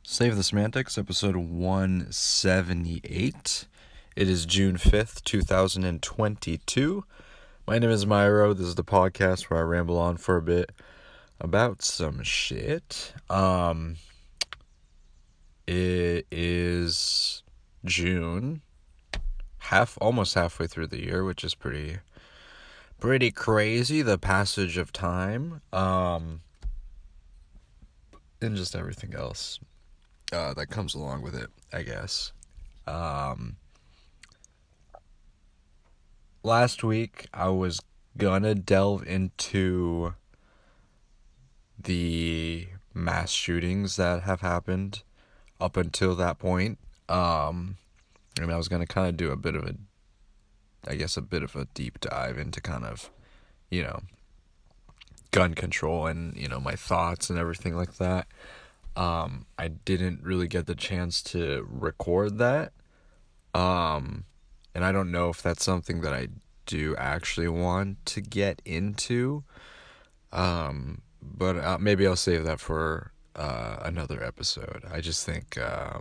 Save the Semantics, episode 178. It is June 5th, 2022. My name is Myro. This is the podcast where I ramble on for a bit about some shit. It is June, almost halfway through the year, which is pretty crazy, the passage of time, and just everything else that comes along with it, I guess. Last week, I was gonna delve into the mass shootings that have happened up until that point. And I was gonna kind of do a bit of a deep dive into kind of, gun control and, my thoughts and everything like that. I didn't really get the chance to record that. And I don't know if that's something that I do actually want to get into. But maybe I'll save that for another episode. I just think, I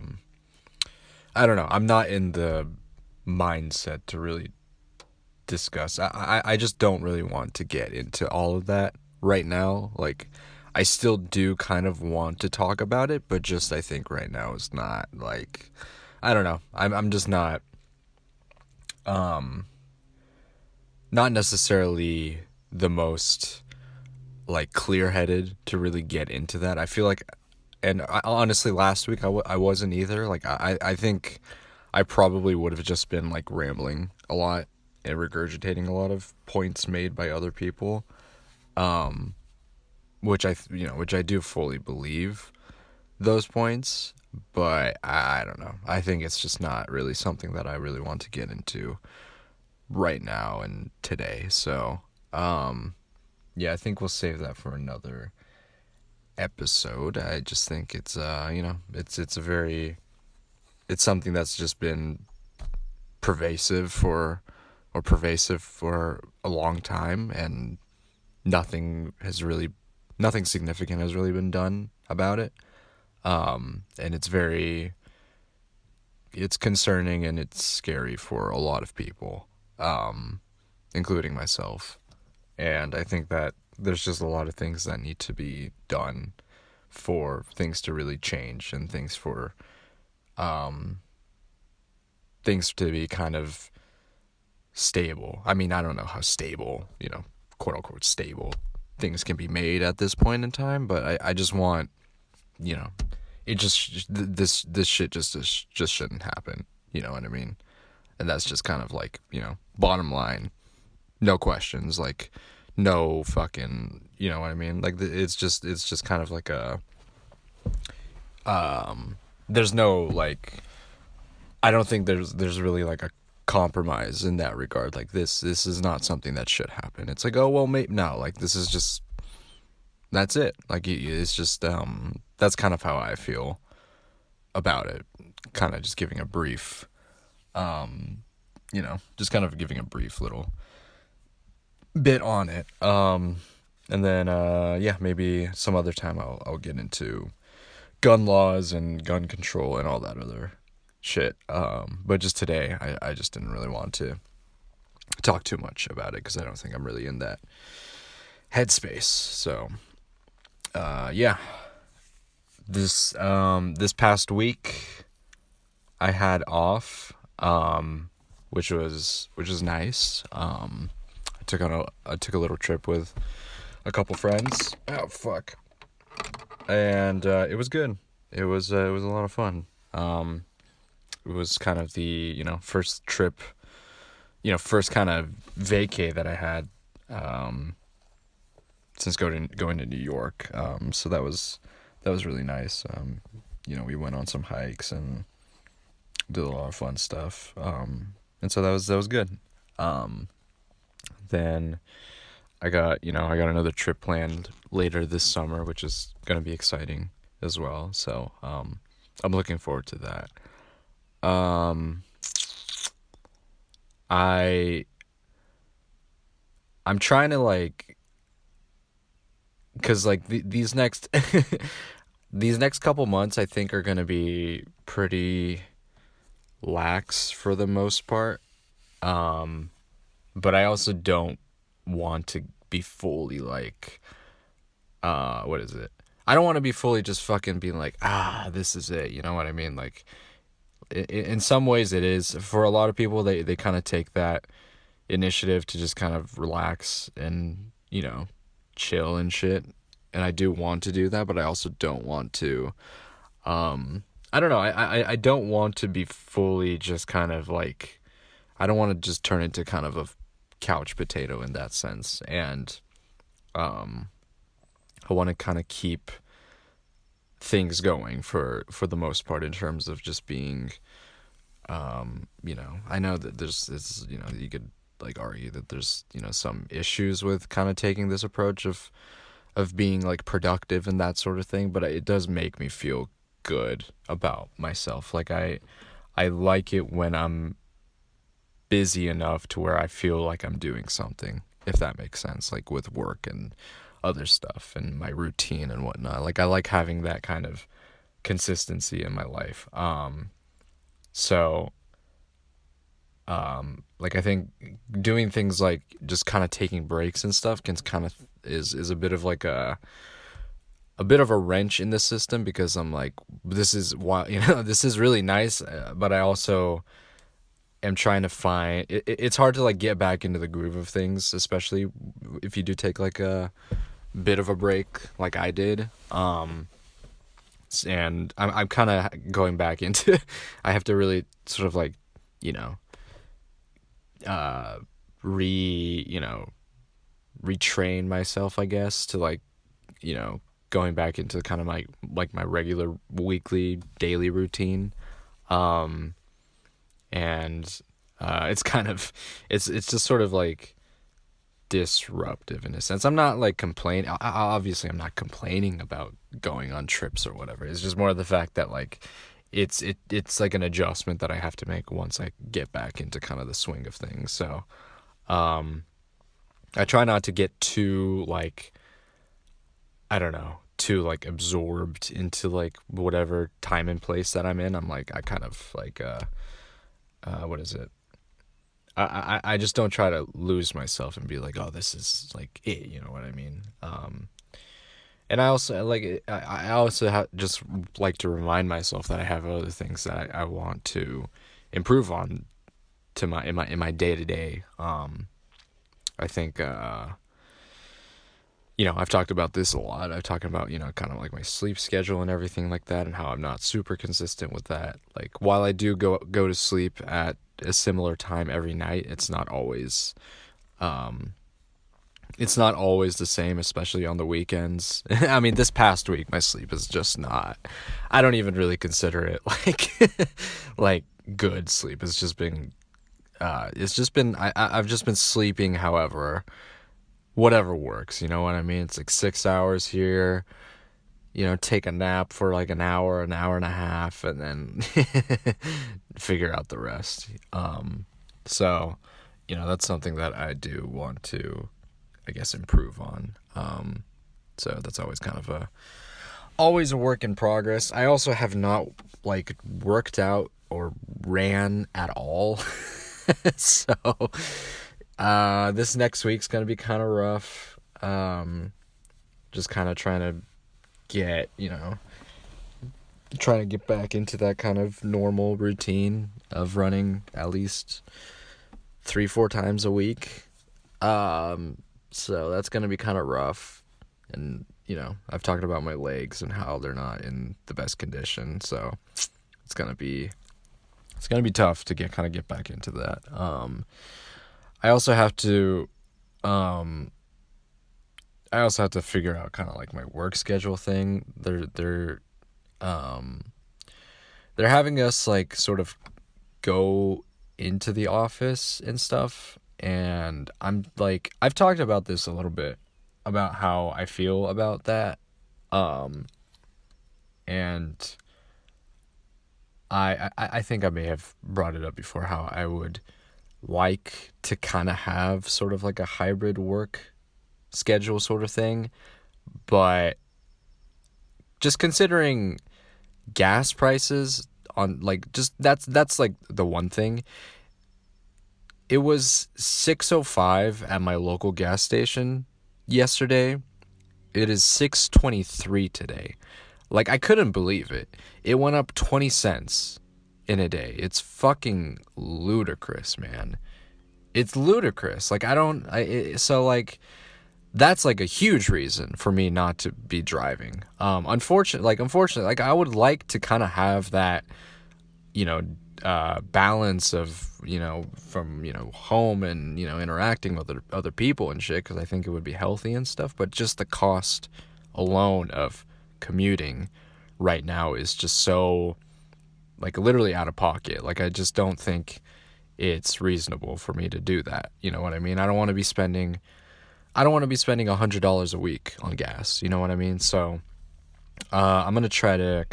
don't know. I'm not in the mindset to really discuss. I just don't really want to get into all of that right now. Like, I still do kind of want to talk about it, but just I think right now is not, like, I don't know. I'm just not not necessarily the most, like, clear-headed to really get into that. I feel like, and honestly, last week I wasn't either. Like, I think I probably would have just been, like, rambling a lot and regurgitating a lot of points made by other people, which I do fully believe those points, but I don't know. I think it's just not really something that I really want to get into right now and today. So, yeah, I think we'll save that for another episode. I just think it's it's something that's just been pervasive for a long time, and nothing significant has really been done about it. And it's concerning and it's scary for a lot of people, including myself. And I think that there's just a lot of things that need to be done for things to really change, and things to be kind of stable. I mean, I don't know how stable, quote unquote stable things can be made at this point in time, but I just want, you know, it just this shit just shouldn't happen. You know what I mean? And that's just kind of like, bottom line, no questions, like, no fucking, you know what I mean? Like, it's just kind of like there's no, like, I don't think there's really like a compromise in that regard. Like, this is not something that should happen. It's like, oh well, maybe no. Like, this is just, that's it. Like, it's just that's kind of how I feel about it. Kind of just giving a brief, just kind of giving a brief little bit on it. And then yeah, maybe some other time I'll get into gun laws and gun control and all that other shit. But just today, I just didn't really want to talk too much about it because I don't think I'm really in that headspace. So, yeah, this past week I had off, which was nice. I took a little trip with a couple friends. Oh fuck. And it was good. It was a lot of fun. It was kind of the, first trip, first kind of vacay that I had since going to New York. So that was really nice. We went on some hikes and did a lot of fun stuff. And so that was good. Then I got another trip planned later this summer, which is gonna be exciting as well. So I'm looking forward to that. Um, I I'm trying to, like, cause like these next these next couple months I think are going to be pretty lax for the most part. Um, but I also don't want to be fully like, what is it? I don't want to be fully just fucking being like, this is it. You know what I mean? Like, in some ways it is. For a lot of people, they kind of take that initiative to just kind of relax and, chill and shit. And I do want to do that, but I also don't want to. I don't know. I don't want to be fully just kind of like, I don't want to just turn into kind of a couch potato in that sense. And um, I want to kind of keep things going for the most part in terms of just being, I know that there's this, you could like argue that there's, some issues with kind of taking this approach of being like productive and that sort of thing, but it does make me feel good about myself. Like I like it when I'm busy enough to where I feel like I'm doing something, if that makes sense, like with work and other stuff and my routine and whatnot. Like I like having that kind of consistency in my life. So like I think doing things like just kind of taking breaks and stuff can kind of is a bit of like a bit of a wrench in the system, because I'm like, this is why, this is really nice, but I also am trying to find it's hard to like get back into the groove of things, especially if you do take like a bit of a break like I did. And I'm kind of going back into I have to really sort of like, you know, uh re you know retrain myself, I guess, to like, going back into kind of my regular weekly daily routine. um and it's kind of it's just sort of like disruptive in a sense. I'm not like obviously I'm not complaining about going on trips or whatever. It's just more of the fact that like it's like an adjustment that I have to make once I get back into kind of the swing of things. So um I try not to get too like, I don't know, too like absorbed into like whatever time and place that I'm in. I'm like, I kind of like what is it? I just don't try to lose myself and be like, oh, this is like it, you know what I mean? And I also like I also just like to remind myself that I have other things that I want to improve on to my day to day. I think I've talked about this a lot. I've talked about, kind of like my sleep schedule and everything like that, and how I'm not super consistent with that. Like, while I do go to sleep at a similar time every night, um it's not always the same, especially on the weekends. I mean, this past week my sleep is just not, I don't even really consider it like like good sleep. It's just been I've just been sleeping however whatever works, you know what I mean? It's like 6 hours here, take a nap for like an hour and a half, and then figure out the rest. So, that's something that I do want to, I guess, improve on. So that's always a work in progress. I also have not like worked out or ran at all. So, this next week's gonna be kind of rough. Just kind of get, trying to get back into that kind of normal routine of running at least 3-4 times a week. So that's gonna be kind of rough, and I've talked about my legs and how they're not in the best condition, so it's gonna be tough to get back into that. I also have to um I also have to figure out kind of like my work schedule thing. Um they're having us like sort of go into the office and stuff, and I'm like, I've talked about this a little bit about how I feel about that. Um and I think I may have brought it up before, how I would like to kind of have sort of like a hybrid work schedule sort of thing, but just considering gas prices on like just that's like the one thing. It was 6:05 at my local gas station yesterday. It is 6:23 today. Like I couldn't believe it. It went up 20 cents in a day. It's fucking ludicrous, man. It's ludicrous. Like I don't so like that's like a huge reason for me not to be driving. Unfortunately, like I would like to kind of have that, you know, balance of, from, home and, interacting with other people and shit, because I think it would be healthy and stuff. But just the cost alone of commuting right now is just so, like, literally out of pocket. Like, I just don't think it's reasonable for me to do that. You know what I mean? I don't want to be spending $100 a week on gas. You know what I mean? So, I'm gonna try to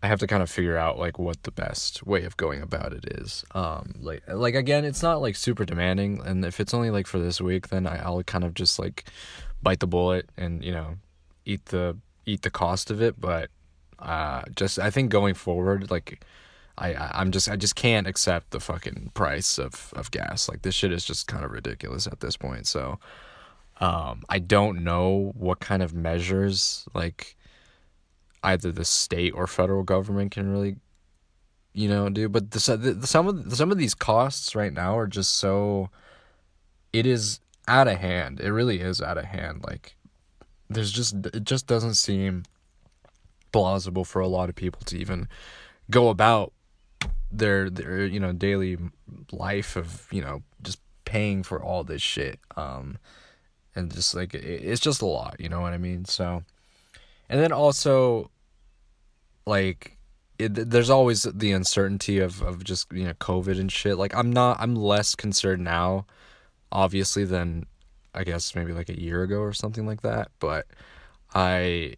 I have to kind of figure out like what the best way of going about it is. Like again, it's not like super demanding, and if it's only like for this week, then I'll kind of just like bite the bullet and eat the cost of it. But just I think going forward, like I just can't accept the fucking price of gas. Like this shit is just kind of ridiculous at this point. So I don't know what kind of measures like either the state or federal government can really do. But some of these costs right now are just so, it is out of hand. It really is out of hand. Like it just doesn't seem plausible for a lot of people to even go about their daily life of just paying for all this shit. And just like it's just a lot, you know what I mean? So, and then also like there's always the uncertainty of just COVID and shit. Like I'm less concerned now obviously than I guess maybe like a year ago or something like that. But I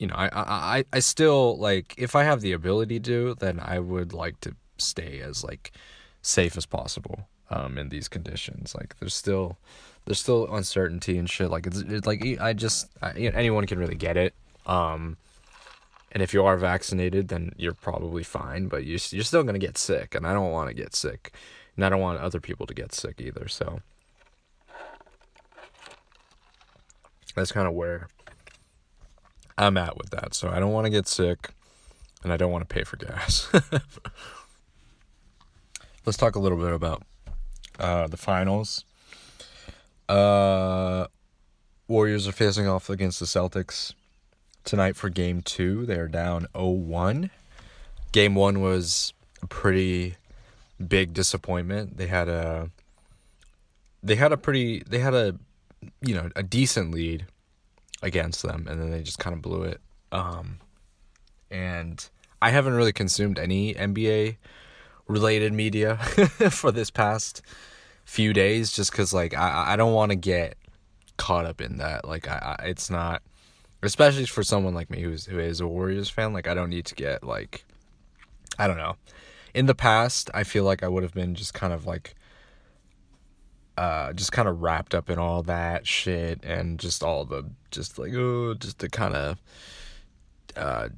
I still, like, if I have the ability to, then I would like to stay as like safe as possible in these conditions. Like there's still uncertainty and shit. Like it's like anyone can really get it. And if you are vaccinated, then you're probably fine, but you're still going to get sick, and I don't want to get sick, and I don't want other people to get sick either. So that's kind of where I'm at with that. So I don't want to get sick, and I don't want to pay for gas. Let's talk a little bit about the finals. Warriors are facing off against the Celtics tonight for game 2. They are down 0-1. Game 1 was a pretty big disappointment. They had a a decent lead against them, and then they just kind of blew it. And I haven't really consumed any NBA related media for this past few days, just because like I don't want to get caught up in that. Like it's not, especially for someone like me who is a Warriors fan. Like I don't need to get like, I don't know. In the past, I feel like I would have been just kind of like just kind of wrapped up in all that shit and just all the just the kind of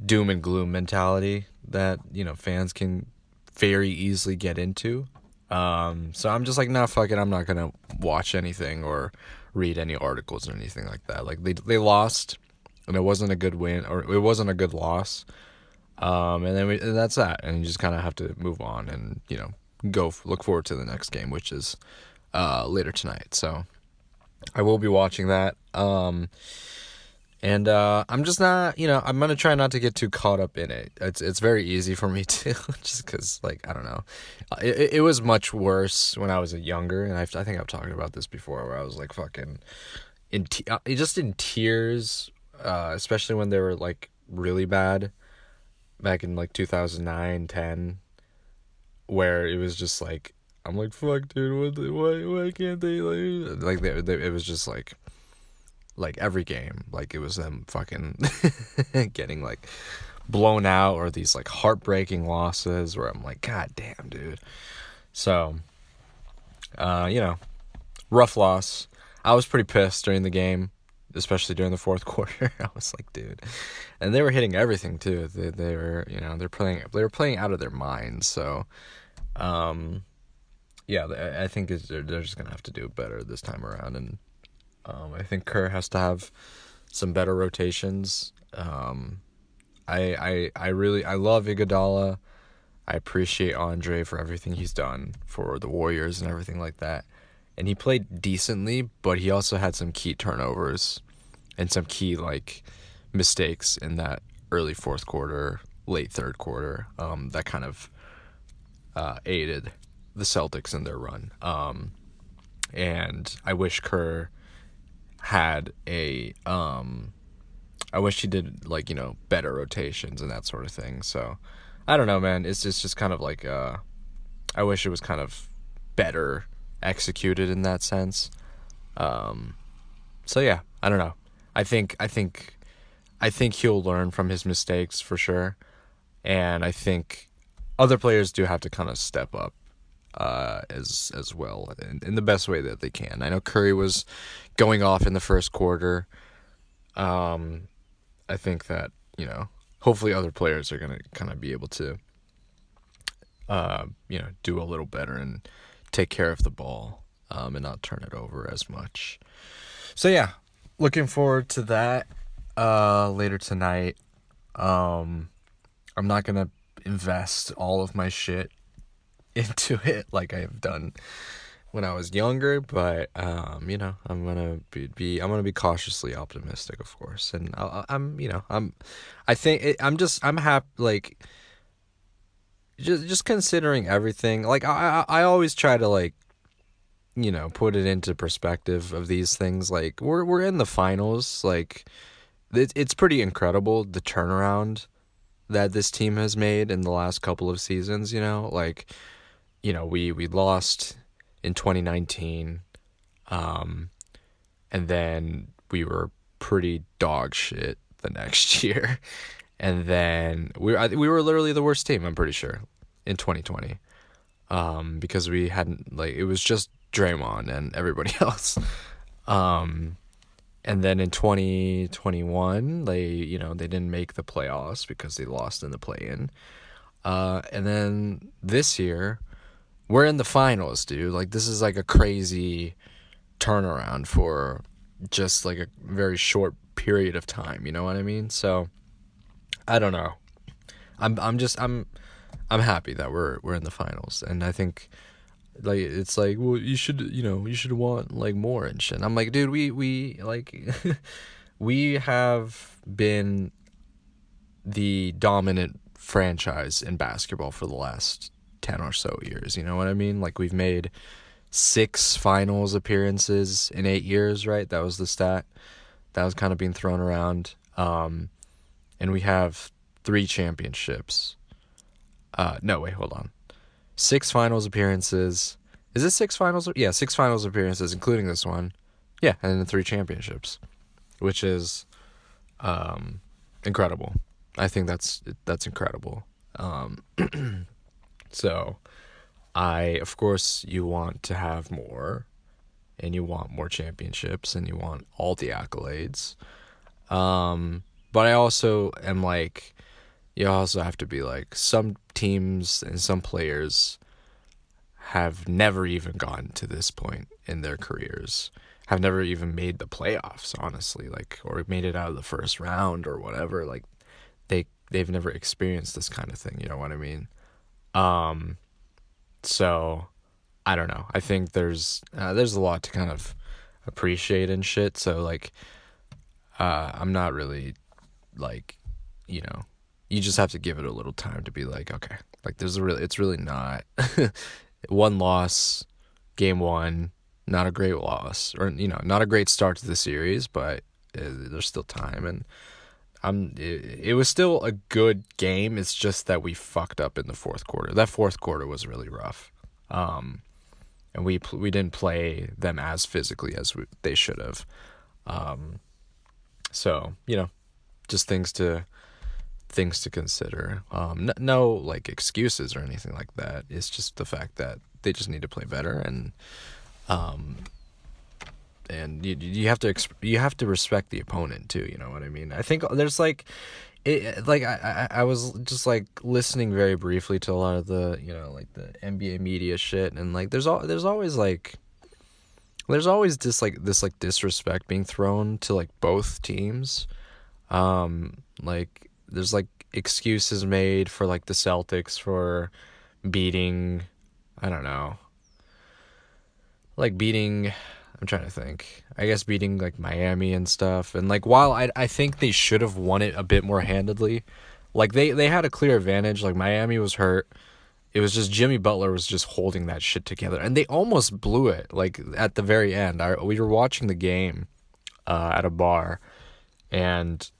doom and gloom mentality that fans can very easily get into. So I'm just like, nah, fuck it. I'm not gonna watch anything or read any articles or anything like that. Like they lost, and it wasn't a good win, or it wasn't a good loss. And then and that's that, and you just kind of have to move on and look forward to the next game, which is later tonight. So I will be watching that. And I'm just not, I'm gonna try not to get too caught up in it. It's very easy for me to, just because, like, I don't know. It was much worse when I was younger, and I think I've talked about this before, where I was like fucking just in tears, especially when they were like really bad back in like 2009, 10, where it was just like, I'm like, fuck, dude, why can't they it was just like every game, like it was them fucking getting like blown out, or these like heartbreaking losses where I'm like, god damn, dude. So rough loss. I was pretty pissed during the game, especially during the fourth quarter. I was like, dude, and they were hitting everything too. They were, they were playing out of their minds. So, yeah, I think they're just gonna have to do better this time around, and I think Kerr has to have some better rotations. I love Iguodala. I appreciate Andre for everything he's done for the Warriors and everything like that. And he played decently, but he also had some key turnovers and some key like mistakes in that early fourth quarter, late third quarter. That kind of aided the Celtics in their run. And I wish Kerr had I wish he did like better rotations and that sort of thing. So I don't know, man. It's just kind of like I wish it was kind of better executed in that sense. So yeah, I don't know. I think he'll learn from his mistakes for sure, and I think other players do have to kind of step up as well in the best way that they can. I know Curry was going off in the first quarter. I think that hopefully other players are gonna kind of be able to do a little better and take care of the ball and not turn it over as much. So yeah, looking forward to that later tonight. I'm not gonna invest all of my shit into it like I've done when I was younger, but I'm gonna I'm gonna be cautiously optimistic, of course, and I think I'm happy, like just considering everything. Like I always try to like put it into perspective of these things. Like we're in the finals. Like it's pretty incredible the turnaround that this team has made in the last couple of seasons. Like we lost in 2019, and then we were pretty dog shit the next year, and then we were literally the worst team, I'm pretty sure, in 2020, because we hadn't, like, it was just Draymond and everybody else. And then in 2021, they didn't make the playoffs because they lost in the play-in. And then this year, we're in the finals, dude. Like, this is like a crazy turnaround for just like a very short period of time. You know what I mean? So I don't know. I'm happy that we're in the finals, and I think like it's like, well, you should want like more and shit. And I'm like, dude, we like we have been the dominant franchise in basketball for the last 10 or so years. You know what I mean? Like, we've made 6 finals appearances in 8 years, right? That was the stat that was kind of being thrown around. And we have 3 championships. No, wait, hold on. 6 finals appearances. Is it 6 finals? Yeah, 6 finals appearances, including this one. Yeah, and then 3 championships, which is incredible. I think that's incredible. So, of course, you want to have more, and you want more championships, and you want all the accolades. But I also am like, you also have to be like, some teams and some players have never even gotten to this point in their careers, have never even made the playoffs, honestly, like, or made it out of the first round or whatever. Like, they've never experienced this kind of thing, you know what I mean? So I don't know. I think there's a lot to kind of appreciate and shit. So like, I'm not really like, you just have to give it a little time to be like, okay, like it's really not one loss, game 1, not a great loss, or not a great start to the series, but there's still time, and it was still a good game. It's just that we fucked up in the fourth quarter. That fourth quarter was really rough. And we didn't play them as physically as they should have. So, just things to consider. No like excuses or anything like that. It's just the fact that they just need to play better, and and you have to respect the opponent too. You know what I mean? I think there's like I was just like listening very briefly to a lot of the like the NBA media shit, and like there's always this like disrespect being thrown to like both teams. Like there's like excuses made for like the Celtics for beating, I don't know, like beating, I'm trying to think. I guess beating like Miami and stuff. And like while I think they should have won it a bit more handedly, like they had a clear advantage. Like Miami was hurt. It was just Jimmy Butler was just holding that shit together, and they almost blew it. Like at the very end, we were watching the game at a bar, and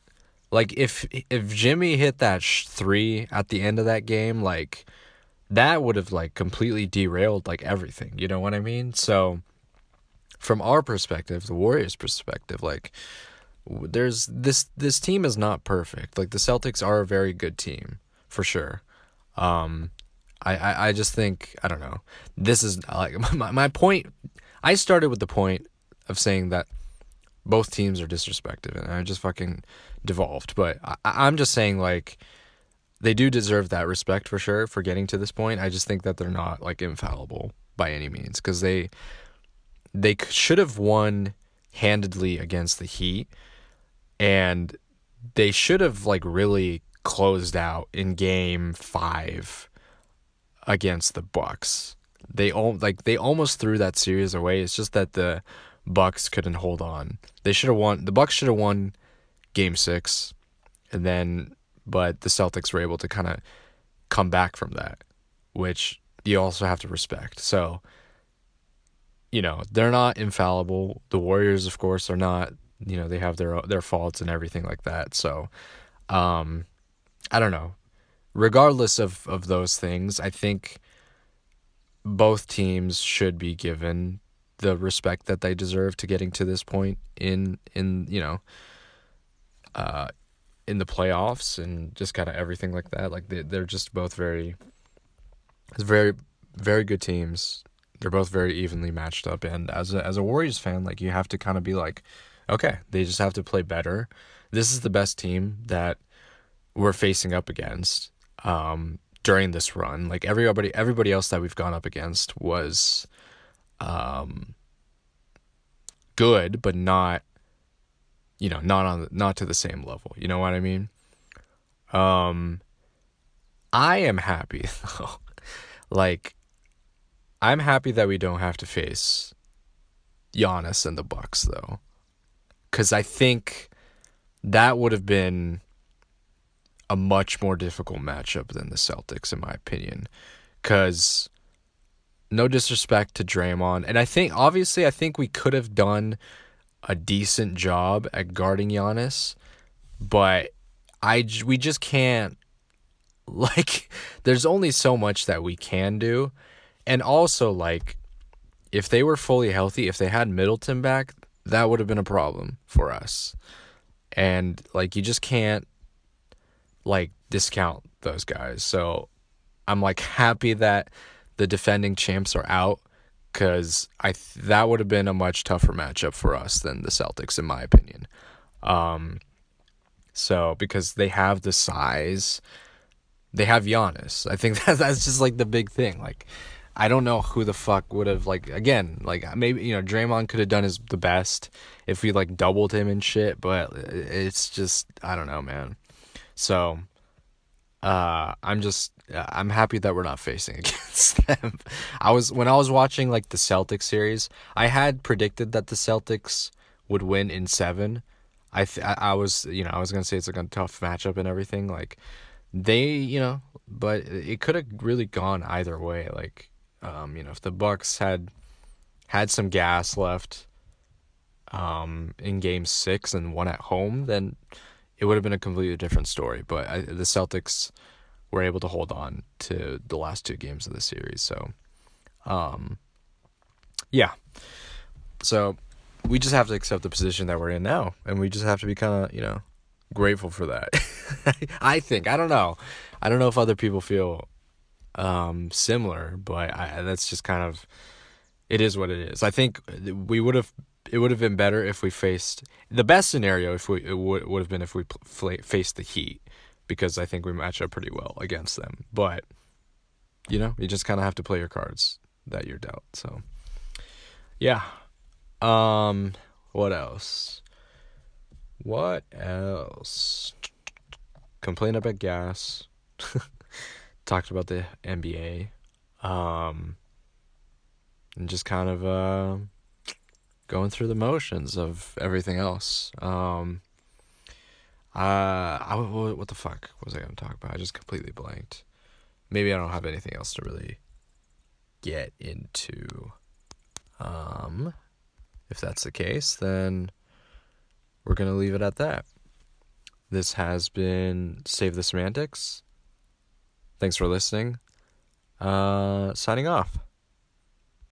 like if Jimmy hit that three at the end of that game, like that would have like completely derailed like everything. You know what I mean? So from our perspective, the Warriors' perspective, like there's this team is not perfect. Like the Celtics are a very good team for sure. Um, I just think I don't know. This is like my point. I started with the point of saying that both teams are disrespected, and I just fucking devolved. But I'm just saying like they do deserve that respect for sure for getting to this point. I just think that they're not like infallible by any means because they should have won handedly against the Heat, and they should have like really closed out in game 5 against the Bucks. They almost threw that series away. It's just that the Bucks couldn't hold on. They should have won. The Bucks should have won game 6, and then but the Celtics were able to kind of come back from that, which you also have to respect. So, they're not infallible. The Warriors, of course, are not. They have their faults and everything like that. So, um, I don't know. Regardless of those things, I think both teams should be given the respect that they deserve to getting to this point uh, in the playoffs and just kind of everything like that. Like they're just both very, very good teams. They're both very evenly matched up, and as a Warriors fan, like you have to kind of be like, okay, they just have to play better. This is the best team that we're facing up against during this run. Like everybody else that we've gone up against was um, good, but not not to the same level. You know what I mean? Um, I am happy though. Like I'm happy that we don't have to face Giannis and the Bucks though, because I think that would have been a much more difficult matchup than the Celtics, in my opinion. Because no disrespect to Draymond, and I think we could have done a decent job at guarding Giannis, but we just can't. Like, there's only so much that we can do, and also like if they were fully healthy, if they had Middleton back, that would have been a problem for us. And like you just can't like discount those guys. So I'm like happy that the defending champs are out because that would have been a much tougher matchup for us than the Celtics, in my opinion. Um, so because they have the size, they have Giannis. I think that's just like the big thing. Like I don't know who the fuck would have like again like maybe Draymond could have done the best if we like doubled him and shit, but it's just I don't know, man. So I'm happy that we're not facing against them. When I was watching like the Celtics series, I had predicted that the Celtics would win in 7. I was I was gonna say it's like a tough matchup and everything. Like they but it could have really gone either way. Like if the Bucks had some gas left in Game 6 and won at home, then it would have been a completely different story. But the Celtics were able to hold on to the last 2 games of the series. So, yeah. So we just have to accept the position that we're in now, and we just have to be kind of, grateful for that. I think. I don't know. I don't know if other people feel similar, but that's just kind of it is what it is. I think we would have it would have been better if we faced the best scenario. If we it would have been if we faced the Heat, because I think we match up pretty well against them. But you just kind of have to play your cards that you're dealt. So yeah. What else? What else? Complain about gas. Talked about the NBA. And just kind of going through the motions of everything else. What the fuck was I gonna talk about? I just completely blanked. Maybe I don't have anything else to really get into. If that's the case, then we're gonna leave it at that. This has been Save the Semantics. Thanks for listening. Signing off.